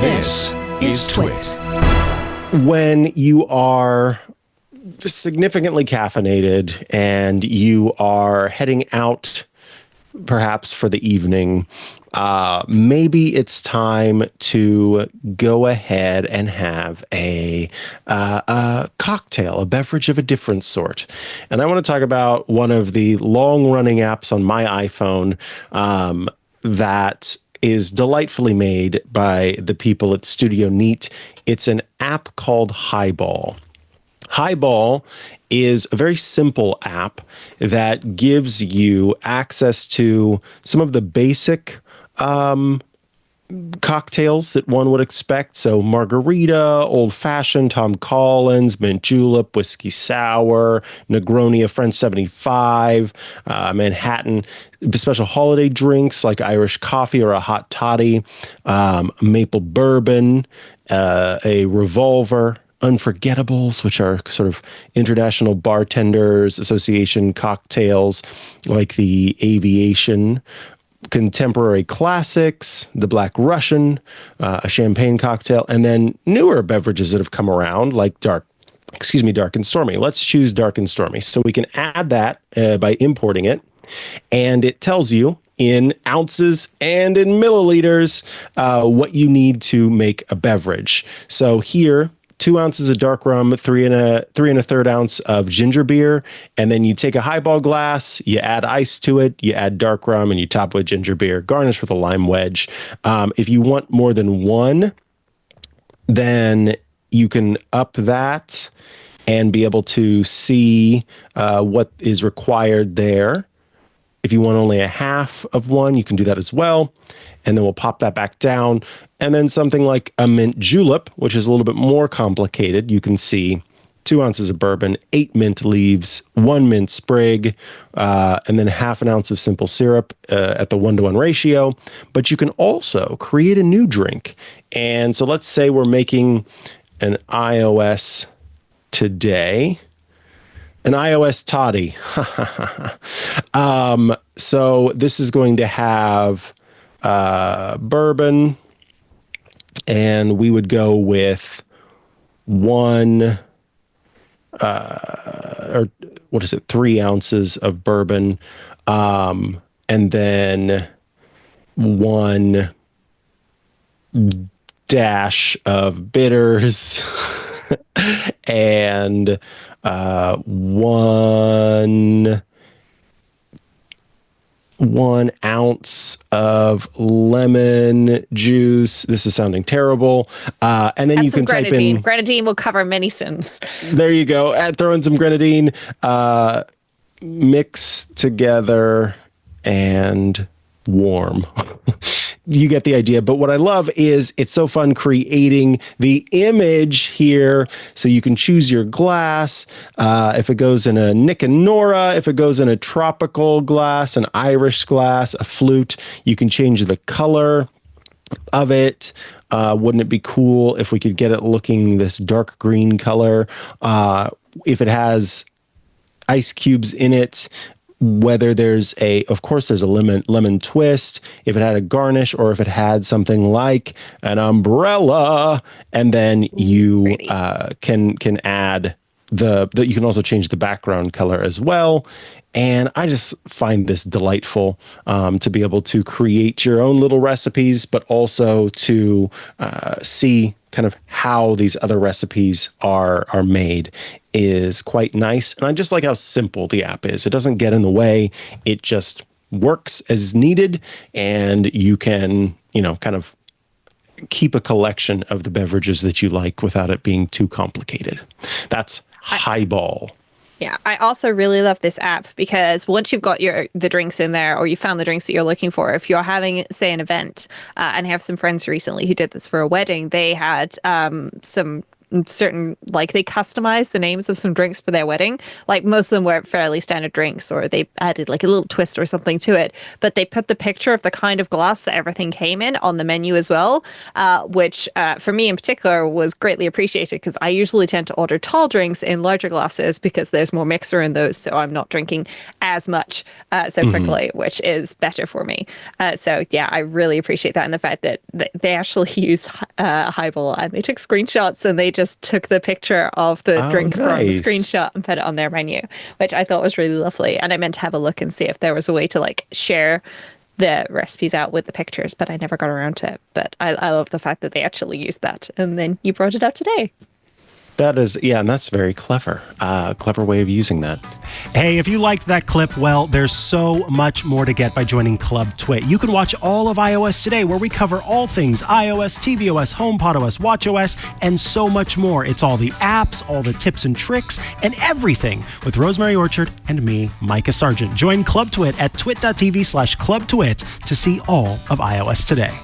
This is TWiT. When you are significantly caffeinated and you are heading out perhaps for the evening, maybe it's time to go ahead and have a cocktail, a beverage of a different sort. And I want to talk about one of the long-running apps on my iPhone that is delightfully made by the people at Studio Neat. It's an app called Highball. Highball is a very simple app that gives you access to some of the basic cocktails that one would expect. So margarita, old fashioned, Tom Collins, mint julep, whiskey sour, Negroni, French 75, Manhattan, special holiday drinks like Irish coffee or a hot toddy, maple bourbon, a revolver, unforgettables, which are sort of International Bartenders Association cocktails like the Aviation, contemporary classics, the Black Russian, a champagne cocktail, and then newer beverages that have come around like Dark and Stormy. Let's choose Dark and Stormy. So we can add that by importing it, and it tells you in ounces and in milliliters what you need to make a beverage. So here, 2 ounces of dark rum, 3 1/3 ounce of ginger beer, and then you take a highball glass, you add ice to it, you add dark rum, and you top with ginger beer. Garnish with a lime wedge. If you want more than one, then you can up that and be able to see what is required there. If you want only a half of one, you can do that as well. And then we'll pop that back down. And then something like a mint julep, which is a little bit more complicated. You can see 2 ounces of bourbon, 8 mint leaves, 1 mint sprig, and then half an ounce of simple syrup at the 1-to-1 ratio. But you can also create a new drink. And so let's say we're making an iOS today. An iOS Toddy. So this is going to have bourbon, and we would go with 3 ounces of bourbon, and then 1 dash of bitters, and 1 ounce of lemon juice. This is sounding terrible. And then you can type in... Grenadine will cover many sins. There you go. Throw in some grenadine, mix together, and warm. You get the idea. But what I love is it's so fun creating the image here. So you can choose your glass. If it goes in a Nick and Nora, if it goes in a tropical glass, an Irish glass, a flute, you can change the color of it. Wouldn't it be cool if we could get it looking this dark green color? If it has ice cubes in it, whether there's of course there's a lemon twist, if it had a garnish, or if it had something like an umbrella, and then you can add you can also change the background color as well. And I just find this delightful to be able to create your own little recipes, but also to see kind of how these other recipes are made is quite nice. And I just like how simple the app is. It doesn't get in the way. It just works as needed. And you can, kind of keep a collection of the beverages that you like without it being too complicated. That's Highball. Yeah, I also really love this app because once you've got the drinks in there, or you found the drinks that you're looking for, if you're having, say, an event, and I have some friends recently who did this for a wedding, they had some certain, like they customized the names of some drinks for their wedding. Like most of them were fairly standard drinks, or they added like a little twist or something to it. But they put the picture of the kind of glass that everything came in on the menu as well, which for me in particular was greatly appreciated, because I usually tend to order tall drinks in larger glasses because there's more mixer in those, so I'm not drinking as much so quickly, which is better for me. So yeah, I really appreciate that, and the fact that they actually used Highball, and they took screenshots and they just took the picture of the drink from the screenshot and put it on their menu, which I thought was really lovely. And I meant to have a look and see if there was a way to like share the recipes out with the pictures, but I never got around to it. But I love the fact that they actually used that, and then you brought it up today. That is, yeah, and that's very clever. Clever way of using that. Hey, if you liked that clip, well, there's so much more to get by joining Club TWiT. You can watch all of iOS Today, where we cover all things iOS, tvOS, HomePodOS, watchOS, and so much more. It's all the apps, all the tips and tricks, and everything with Rosemary Orchard and me, Mikah Sargent. Join Club TWiT at twit.tv/clubtwit to see all of iOS Today.